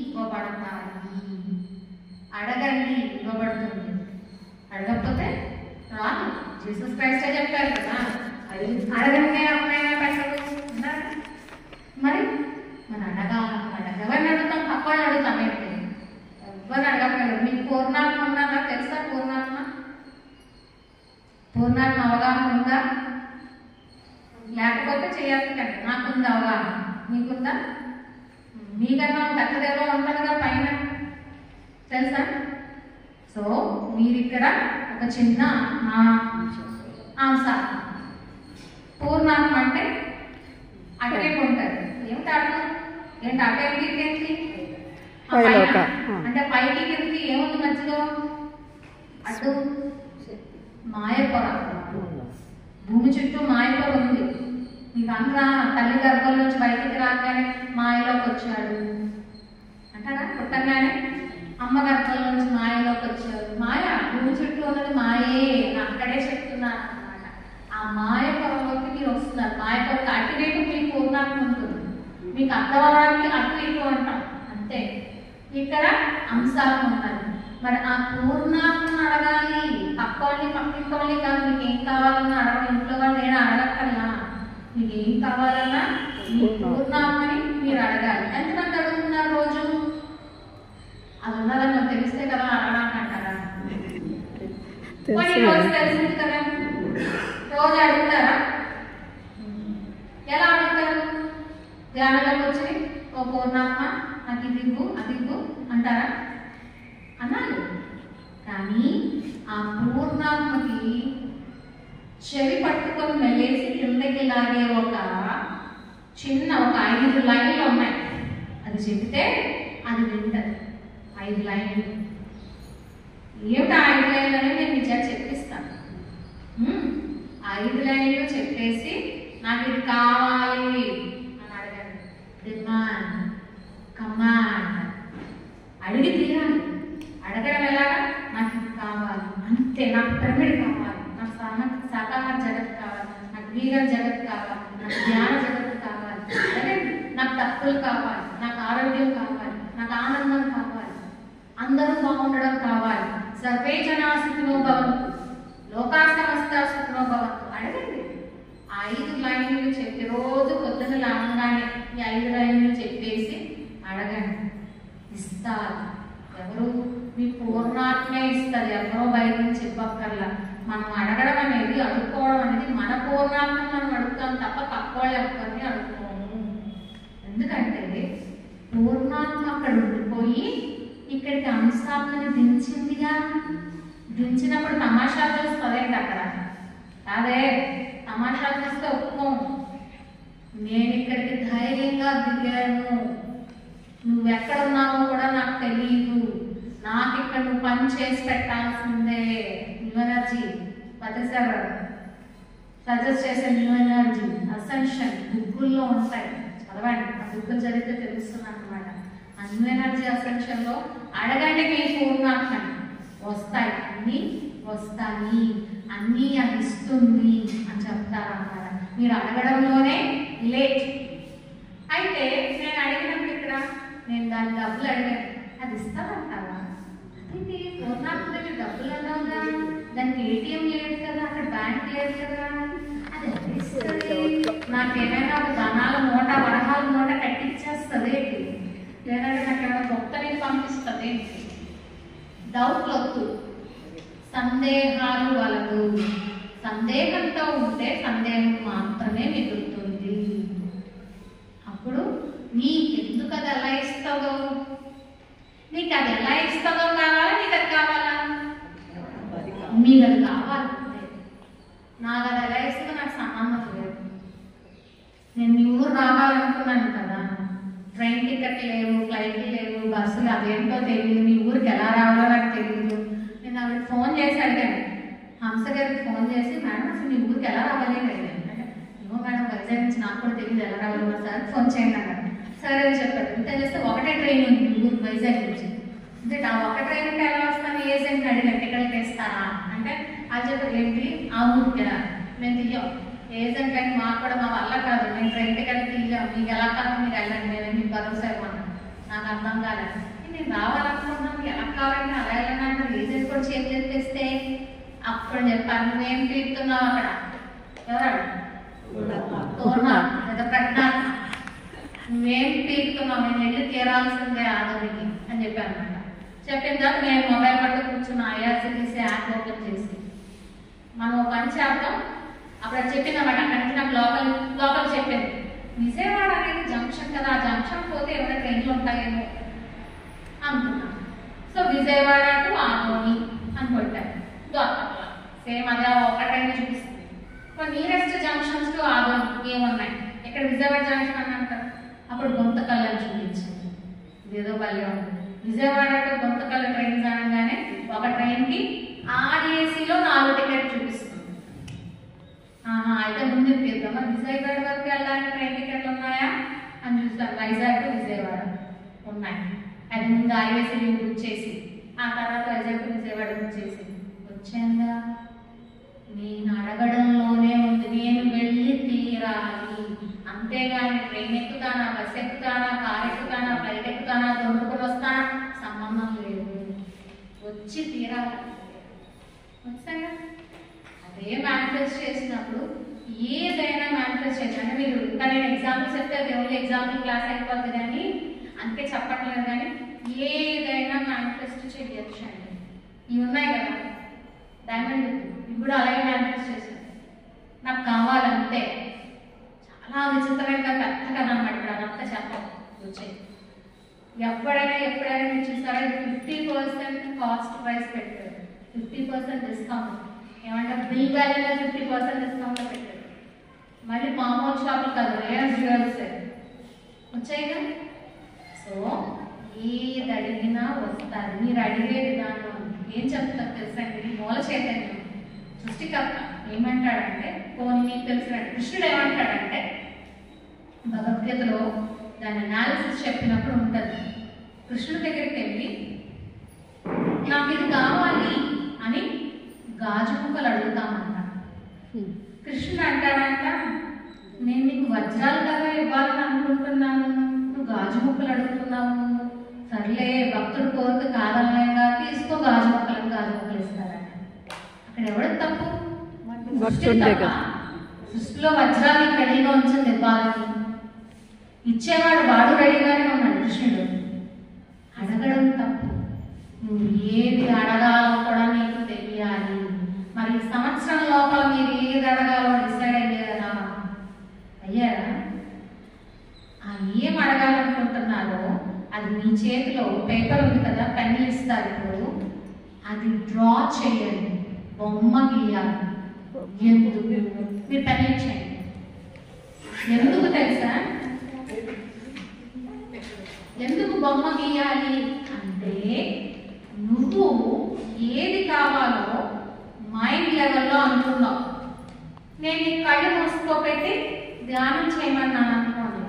ఇవ్వబడతాయి. అడగండి ఇవ్వబడుతుంది, అడగకపోతే రాదు. జీసస్ క్రైస్టే చెప్పారు కదా, అది అడగండి అమ్మాయినా పెట్టదు అన్నారు. మరి అడగవని అడుగుతాం, తప్పని అడుగుతాం. ఏంటి ఎవరిని అడగలేదు. మీకు పూర్ణాత్మ ఉన్నారా? తెలుసా? పూర్ణాత్మ అవగాహన ఉందా? లేకపోతే చేయాలి. నాకుంది అవగాహన, మీకుందా? మీకన్నా తక్కువేదో ఉంటుందిగా పైన, తెలుసా? సో మీరు ఇక్కడ ఒక చిన్న అంశ. పూర్ణాత్మ అంటే అటువైపు ఉంటుంది. ఏమిటి అటు? ఏంటి అటేంటి ఏంటి? అంటే పైకి కిందకి ఏముంది మధ్యలో? అటు మాయపొర, భూమి చుట్టూ మాయపొర ఉంది. మీకు అంతా తల్లి గర్భం నుంచి బయటికి రాగానే మాయలోకి వచ్చాడు అంటారా? పుట్టగానే అమ్మ గర్భం నుంచి మాయలోకి వచ్చాడు. మాయ భూమి చుట్టూ ఉన్నది మాయే, అక్కడే చెప్తున్నాను అనమాట. ఆ మాయ పొరలోకి మీరు వస్తున్నారు. మాయ పొరకి అటువైపు మీకు పూర్ణాత్మ ఉంటుంది. మీకు అర్థమవడానికి అటు ఇటు అంటాం అంతే. ఇక్కడ అంశాలు ఉన్నాయి. మరి ఆ పూర్ణాత్మను అడగాలి. పక్కోళ్ళని పక్కింటోళ్ళని కాదు. మీకు ఏం కావాలన్నా అడగ. ఇంట్లో వాళ్ళు నేను అడగక్కర్లా. మీకు ఏం కావాలన్నా మీ పూర్ణాత్మని మీరు అడగాలి. ఎంతమంది అడుగుతున్నారు రోజు? అది ఉన్నదని నాకు తెలిస్తే కదా అడగడానికి అంటారా? కొన్ని రోజు తెలిసింది కదా, రోజు అడుగుతారా? ఎలా అడుగుతారు? ధ్యానంలోకి వచ్చి ఓ పూర్ణాత్మ నాకు ఇది ఇవ్వు అది ఇవ్వు అంటారా? అన్నాడు. కానీ ఆ పూర్ణాత్మకి చెవి పట్టుకొని మెల్లేసి కిందకి లాగే ఒక 5 లైన్లు ఉన్నాయి. అది చెబితే అది వింటది. 5 లైన్లు. ఏమిటా 5 లైన్లు అనేది నేను నిజంగా చెప్పిస్తాను. 5 లైన్లు చెప్పేసి నాకు ఇది కావాలి అని అడగండి. Demand, command. అడిగి తీరాలి. అడగడం ఎలాగా? నాకు ఇది కావాలి అంతే. నాకు పిరమిడ్ కావాలి, నాకు శాకాహార జగత్ కావాలి, నాకు వీగన్ జగత్ కావాలి, నాకు జ్ఞాన జగత్ కావాలి, అడగండి. నాకు తప్పులు కావాలి, నాకు ఆరోగ్యం కావాలి, నాకు ఆనందం కావాలి, అందరూ బాగుండడం కావాలి. సర్వే జనా సుఖినో భవంతు, లోకా సమస్తా సుఖినో భవంతు. అడగండి. 5 లైన్లు చెప్పి రోజు పొద్దున లేవగానే ఈ 5 లైన్లు చెప్పేసి అడగండి. ఇస్తారు. ఎవరు? మీ పూర్ణాత్మే ఇస్తుంది. ఎవరో బయట నుంచి చెప్పక్కర్లా. మనం అడగడం అనేది, అడుక్కోవడం అనేది మన పూర్ణాత్మ మనం అడుగుతాం తప్ప పక్కోళ్ళు ఎవరిని అడుగుకోము. ఎందుకంటే పూర్ణాత్మ అక్కడ ఉండిపోయి ఇక్కడికి అంశాత్మని దించిందిగా. దించినప్పుడు తమాషా చేస్తుందేంటి అక్కడ? అదే తమాషా చేస్తే ఒప్పుకోము. నేను ఇక్కడికి ధైర్యంగా దిగాను, నువ్వెక్కడున్నావో కూడా నాకు తెలియదు, నాకు ఇక్కడ నువ్వు పని చేసి పెట్టాల్సిందే. న్యూ ఎనర్జీ పతిసారు సజెస్ట్ చేసే న్యూ ఎనర్జీ అసెన్షన్ బుక్కుల్లో ఉంటాయి, చదవండి. ఆ బుక్కులు చదివితే తెలుస్తుంది అనమాట. ఆ న్యూ ఎనర్జీ అసెన్షన్ లో అడగండి. మీ పూర్ణాత్మ వస్తాయి, అన్నీ వస్తాయి, అన్నీ అది ఇస్తుంది అని చెప్తారన్నమాట. మీరు అడగడంలోనే లేట్. అయితే నేను అడిగినప్పుడు ఇక్కడ నేను దాని డబ్బులు అడిగాను, అది ఇస్తానంటావా? అదే పూర్ణాత్మ దగ్గర డబ్బులు అన్నావుగా, దానికి ఏటీఎం లేదు కదా, అక్కడ బ్యాంక్ లేదు కదా, అది ఇస్తుంది. నాకేమైనా ఒక ధనాల మూట వరహాల మూట కట్టించేస్తుంది ఏంటి? లేదంటే నాకు ఏమైనా గొప్ప నేను పంపిస్తుంది ఏంటి? డౌట్లు వద్దు, సందేహాలు వలదు. సందేహంతో ఉంటే సందేహం మాత్రమే మిగులుతుంది. అప్పుడు నీకెందుకు అది ఎలా ఇస్తుందో, నీకు అది ఎలా ఇస్తుందో కావాలా, నీకు అది కావాలా? మీకు అది కావాలి. నాకు అది ఎలా ఇస్తుందో నాకు సంబంధం లేదు. నేను మీ ఊరు రావాలనుకున్నాను కదా, ట్రైన్ టికెట్ లేవు, ఫ్లైట్లు లేవు, బస్సులు అదేంటో తెలియదు, మీ ఊరికి ఎలా రావాలో నాకు తెలియదు. నేను ఆవిడకి ఫోన్ చేసి అడిగాను, హంస గారికి ఫోన్ చేసి, మేడం అసలు మీ ఊరికి ఎలా రావాలి అని అడిగాను. అంటే ఏమో మేడం వైజాగ్ నుంచి నాకు కూడా తెలియదు ఎలా రావాలి, మా సార్ ఫోన్ చేయండి అన్నారు. సరే అని చెప్పాడు. ఇంత చేస్తే ఒకటే ట్రైన్ ఉంది మీ ఊరికి వైజాగ్ నుంచి. అంటే ఆ ఒక ట్రైన్ అంటే ఎలా వస్తాను? ఏజెంట్ని అడిగాను టికెట్కి వేస్తారా అంటే అది చెప్పారు. ఏంటి ఆ ఊరికి ఎలా? మేము తీయం ఏజెంట్ అని, మాకు కూడా మా వల్ల కాదు, మేము ట్రైన్ టికెట్ తీయం, మీకు ఎలా కాదు మీరు వెళ్ళండి, నేను మీకు భరోసా ఇవ్వను. నాకు నాకు అర్థం కాలేదు. నేను రావాలనుకుంటున్నాను, ఎలా కావాలంటే అలా వెళ్ళాలంటే రీజన్ కూడా చేంజ్ చేస్తే అప్పుడు చెప్పాను, నువ్వేం పీకుతున్నావు అక్కడ, ఎవరు ప్రజ్ఞాత్మ, నువ్వేం పీకుతున్నావు, నేను వెళ్ళి తీరాల్సిందే ఆదరికి అని చెప్పాను అనమాట. చెప్పిన తర్వాత నేను మొబైల్ పట్టు కూర్చున్న ఐఆర్సిటీసీ యాప్ ఓపెన్ చేసి మనం పని చేద్దాం. అప్పుడు చెప్పిందన్నమాట, అక్కడి నుంచి నాకు లోపల చెప్పింది, విజయవాడ అనేది జంక్షన్ కదా, ఆ జంక్షన్ పోతే ఏమైనా ట్రైన్లు ఉంటాయేమో అనుకున్నాను. సో విజయవాడ టు ఆదోని అని కొట్టాను. సేమ్ అదే ఒక ట్రైన్ చూపిస్తుంది. నియరెస్ట్ జంక్షన్స్ టు ఆదోని ఏమున్నాయి, ఇక్కడ విజయవాడ జంక్షన్ అని అంటారు. అప్పుడు గుంతకల్ అని చూపించింది. ఇదేదో భలే ఉంది. విజయవాడ టు గుంతకల్ ట్రైన్స్ అనగానే ఒక ట్రైన్కి ఆర్ఏసీలో 4 టికెట్ చూపిస్తుంది. అయితే ముందు తీద్దామా, విజయవాడ వరకు వెళ్ళడానికి ట్రైన్ టికెట్లు ఉన్నాయా అని చూస్తాను. వైజాగ్ టు విజయవాడ ఉన్నాయి. అది ముందు ఆర్ఏసీ బుక్ చేసి ఆ తర్వాత వైజాగ్ టు విజయవాడ బుక్ చేసి వచ్చానుగా. నేను అడగడంలోనే ఉంది, నేను వెళ్ళి తీరాలి. అంతేగాని ట్రైన్ ఎక్కుతానా, బస్ ఎక్కుతానా, కార్ ఎక్కుతానా, ఫ్లైట్ ఎక్కుతానా, దొంగకుని వస్తానా సంబంధం లేదు, వచ్చి తీరాలి. వచ్చాగా అదే మేనిఫెస్ట్ చేసినప్పుడు ఏదైనా మేనిఫెస్ట్ చేయాలి. అంటే మీరు ఇంకా నేను ఎగ్జాంపుల్స్ చెప్తే అది ఓన్లీ ఎగ్జాంపుల్ క్లాస్ అయిపోతుంది కానీ అంతే చెప్పట్లేదు. కానీ ఏదైనా మేనిఫెస్ట్ చేయొచ్చు అండి. ఇవి ఉన్నాయి కదా డైమండ్, ఇప్పుడు అలాగే మేనిఫెస్ట్ చేశాను. నాకు కావాలంతే. చాలా విచిత్రమైన పెద్ద కదా అన్నమాట. ఇప్పుడు అదంతా చెప్పాలి వచ్చేది. ఎప్పుడైనా మీరు చూసారా, 50% కాస్ట్ ప్రైస్ పెట్టారు, 50% డిస్కౌంట్. ఏమంటారు, బిల్ వాల్యూలో 50% డిస్కౌంట్ పెట్టారు. మళ్ళీ మామూలు షాపులు కాదు, రిలయన్స్ జ్యువెల్స్ వచ్చాయి కదా. సో ఏది అడిగినా వస్తారు. మీరు అడిగే విధానం ఏం చెప్తారు తెలుసండి, మూల చైతన్యం సృష్టికర్త ఏమంటాడంటే, పోనీ మీకు తెలిసినట్టు కృష్ణుడు ఏమంటాడంటే భగవద్గీతలో దాని అనాలిసిస్ చెప్పినప్పుడు ఉంటుంది. కృష్ణుడి దగ్గరికి వెళ్ళి నాకు ఇది కావాలి అని గాజు ముక్కలు అడుగుతామంట. కృష్ణుడు అంటాడంట, నేను నీకు వజ్రాలు కదా ఇవ్వాలని అనుకుంటున్నాను, నువ్వు గాజు ముక్కలు అడుగుతున్నావు. సర్లే భక్తుడు కోరిక కాదనలేగా, తీసుకో గాజు ముక్కలు ఇస్తారంట. అక్కడ ఎవరికి తప్పు? సృష్టిలో వజ్రాలు రెడీగా ఉంచింది ఇవ్వాలని, ఇచ్చేవాడు వాడు రెడీగానే ఉన్నాడు కృష్ణుడు. అడగడం తప్పు. నువ్వు ఏది అడగాలో కూడా నీకు తెలియాలి. మరి సంవత్సరం లోపల మీరు ఏది అడగాలో డిసైడ్ అయ్యారా? అయ్యారా? ఏం అడగాలనుకుంటున్నారో అది మీ చేతిలో పేపర్ ఉంది కదా, పెన్ను ఇస్తారు. ఇప్పుడు అది డ్రా చేయండి, బొమ్మ గీయాలి. ఎందుకు? మీరు పెన్ను ఇచ్చేయండి. ఎందుకు తెలుసా? ఎందుకు బొమ్మ గీయాలి అంటే, నువ్వు ఏది కావాలో మైండ్ లెవెల్లో అనుకున్నావు. నేను నీ కళ్ళు మూసుకోబెట్టి ధ్యానం చేయమన్నాను అనుకోండి.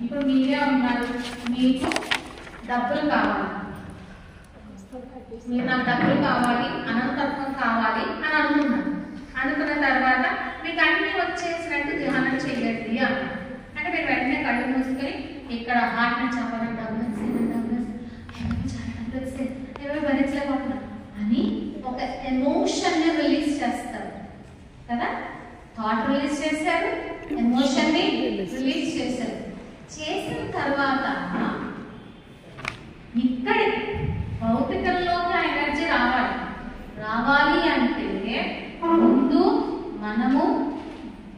ఇప్పుడు మీరే ఉన్నారు, మీకు డబ్బులు కావాలి, మీరు నాకు డబ్బులు కావాలి, అనంతత్వం కావాలి అని అనుకున్నాను. అనుకున్న తర్వాత మీకు అన్ని వచ్చేసినట్టు ధ్యానం చేయండి అన్నారు. అంటే మీరు వెంటనే కళ్ళు మూసుకొని ఇక్కడ హార్ట్ నుంచి అవ్వడం, డబ్బులు భరించలేకపోతున్నా అని ఒక ఎమోషన్ని రిలీజ్ చేస్తారు కదా. థాట్ రిలీజ్ చేశారు, ఎమోషన్ని రిలీజ్ చేశారు. చేసిన తర్వాత ఇక్కడి భౌతికంలోకి ఎనర్జీ రావాలి అంటే ముందు మనము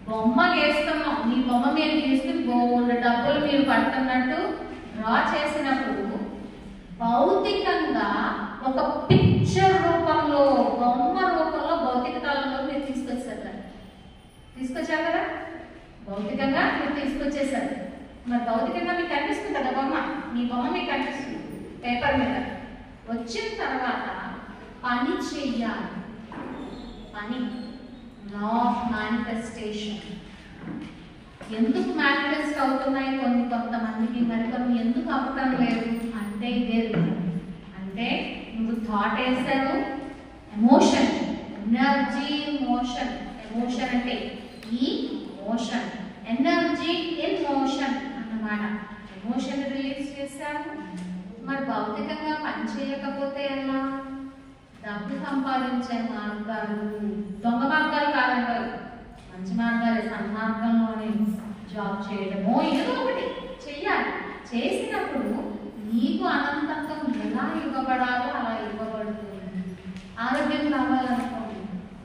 బొమ్మ గీస్తున్నాం. మీ బొమ్మ మీరు గీస్తూ బోల్డ్ డబ్బులు మీరు పడుతున్నట్టు డ్రా చేసినప్పుడు భౌతికంగా ఒక పిక్చర్ రూపంలో, బొమ్మ రూపంలో భౌతిక తలంలో మీరు తీసుకొచ్చారు కదా. భౌతికంగా మీరు తీసుకొచ్చేసారు. మరి భౌతికంగా మీకు కనిపిస్తుంది కదా బొమ్మ, మీ బొమ్మ మీకు కనిపిస్తుంది పేపర్ మీద. వచ్చిన తర్వాత పని చెయ్యాలి. పని లా ఆఫ్ మేనిఫెస్టేషన్. ఎందుకు మేనిఫెస్ట్ అవుతున్నాయి కొంతమందికి, మరికొన్ని ఎందుకు అవ్వటం లేదు అంటే ఇదే అంటే నువ్వు థాట్ వేసావు, ఎమోషన్, ఎనర్జీ, మోషన్. ఎమోషన్ అంటే ఈ మోషన్, ఎనర్జీ ఇన్ మోషన్ అన్నమాట. ఎమోషన్ రిలీజ్ చేశావు, మరి భౌతికంగా పని చేయకపోతే ఎలా? డబ్బు సంపాదించే మార్గాలు దొంగ మార్గాలు కాదంటారు, మంచి మార్గాలే. సన్మార్గంలోనే జాబ్ చేయడమో ఏదో ఒకటి చెయ్యాలి. చేసినప్పుడు నీకు అనంతత్వం ఎలా ఇవ్వబడాలో అలా ఇవ్వబడుతుంది. ఆరోగ్యం కావాలనుకోండి,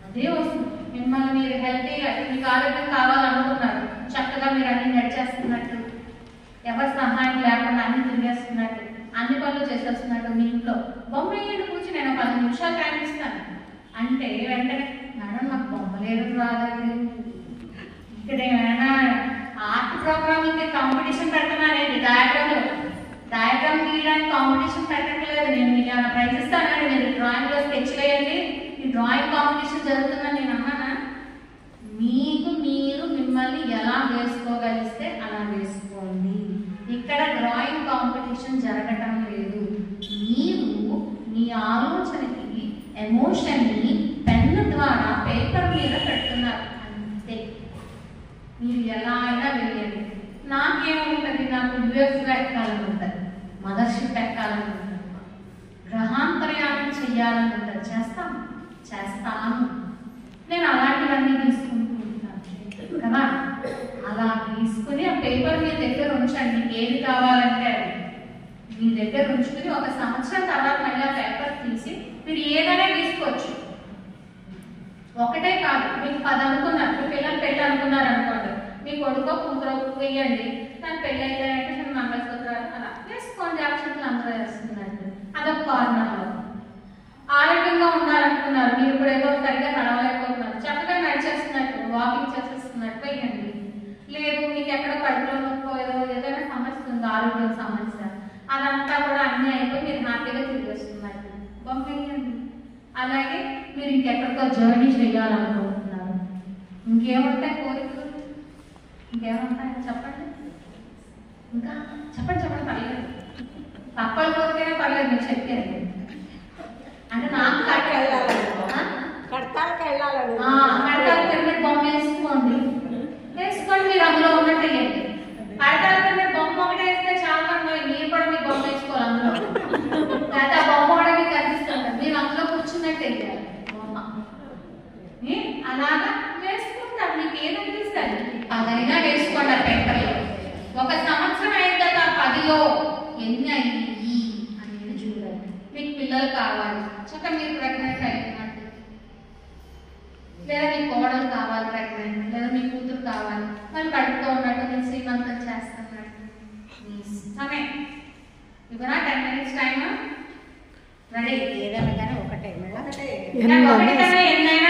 అదే వస్తుంది. మిమ్మల్ని మీరు హెల్తీగా, మీకు ఆరోగ్యం కావాలనుకున్నారు, చక్కగా మీరు అన్ని నడిచేస్తున్నట్టు, ఎవరి సహాయం లేకుండా అన్ని తిరిగేస్తున్నట్టు, అన్ని పనులు చేసేస్తున్నట్టు, మీ ఇంట్లో బొమ్మ కూర్చుని నేను 10 నిమిషాలు టైం ఇస్తాను అంటే వెంటనే మేడం నాకు బొమ్మలేదు రాదండి, ఇక్కడ ఏమైనా ఆర్ట్ ప్రోగ్రామ్కి కాంపిటీషన్ పెడుతున్నానండి, డయాగ్రామ్ గీయడానికి కాంపిటీషన్ పెట్టట్లేదు, నేను మీకు ఏమైనా ప్రైజ్ ఇస్తానండి, మీరు డ్రాయింగ్లో స్కెచ్ వేయండి, ఈ డ్రాయింగ్ కాంపిటీషన్ జరుగుతుందని నేను అన్నానా? మీకు మీరు మిమ్మల్ని ఎలా వేసుకోగలిస్తే అలా వేసుకోండి. ఇక్కడ డ్రాయింగ్ కాంపిటీషన్ జరగటం లేదు. మీరు మీ ఆలోచనకి, ఎమోషన్ని పెన్ను ద్వారా పేపర్ మీద పెడుతున్నారు అంతే. మీరు ఎలా అయినా వేయండి. నాకేముంటుంది, నాకు యుఎఫ్గా ఎక్కాలని ఉంటుంది, మదర్షిప్ ఎక్కాలని ఉంటుంది, గ్రహాంతర్యానం చెయ్యాలని ఉంటుంది. చేస్తాను. నేను అలాంటివన్నీ తీసుకుంటూ ఉంటాను కదా. అలా తీసుకుని ఆ పేపర్ మీ దగ్గర ఉంచండి. ఏది కావాలంటే అది మీ దగ్గర ఉంచుకుని 1 సంవత్సరం తర్వాత మళ్ళీ ఆ పేపర్ తీసి మీరు ఏదైనా తీసుకోవచ్చు. ఒకటే కాదు, మీకు 10 అనుకున్నారు, మీ పిల్లలు పెళ్ళి అనుకున్నారు అనుకోండి, మీ కొడుకో కూతురో వేయండి, దాని పెళ్ళి అయితే మంగళసూత్రాలు అలా వేసుకోండి. అక్షంతలు అందరూ వేస్తున్నట్టు అదొక కార్నర్లో. ఆరోగ్యంగా ఉండాలనుకున్నారు, మీరు ఇప్పుడు ఏదో సరిగ్గా నడవలేకపోతున్నారు, చక్కగా నడిచేస్తున్నట్టు, వాకింగ్ చేసేస్తున్నట్టు వేయండి. లేదు మీకు ఎక్కడ కడుపులో నొప్పో ఏదైనా సమస్య ఉంది, ఆరోగ్యం సమస్య, అదంతా కూడా అన్నీ అయిపోయి మీరు హ్యాపీగా తిరిగేస్తున్నట్టు బొమ్మ వేయండి. అలాగే మీరు ఇంకెక్కడికో జర్నీ చేయాలనుకుంటున్నారు, ఇంకేముంటాయి కోరికలు, ఇంకేముంటాయి చెప్పండి, ఇంకా చెప్పండి పర్లేదు, తప్పల కోరికైనా పర్లేదు, మీరు చెప్పారు. అంటే నాకు కడతాలకు వెళ్ళాలి, బొమ్మ వేసుకోండి, మీరు అందులో ఉన్నట్టు వేయండి. కడతాలకు బొమ్మ ఒకటి వేస్తే చాలా మీరు కూడా మీ బొమ్మ వేసుకోవాలి అందులో, లేదా బొమ్మ కూడా మీకు కనిపిస్తుంది, మీరు అందులో కూర్చున్నట్టు వేయాలి బొమ్మ. అలాగా వేసుకుంటారు, మీకు ఏది అనిపిస్తుంది అదైనా వేసుకోండి ఆ పేపర్లో. 1 సంవత్సరం అయిన తర్వాత 10లో ఎన్ని అయ్యి అనేది చూడండి. మీకు పిల్లలు కావాలి, చక్క మీరు ప్రెగ్నెంట్ అయినట్టు, లేదా మీ కోడలు కావాలి ప్రెగ్నెంట్, లేదా మీ కూతురు కావాలి, వాళ్ళు కడుపుతో ఉన్నట్టు, నేను శ్రీమంతం చేస్తున్నట్టు, మీ ఇష్టమే. ఇవ్వనా 10 minutes టైమ్? రెడీ? ఏదైనా కానీ ఒకటే ఎన్నైనా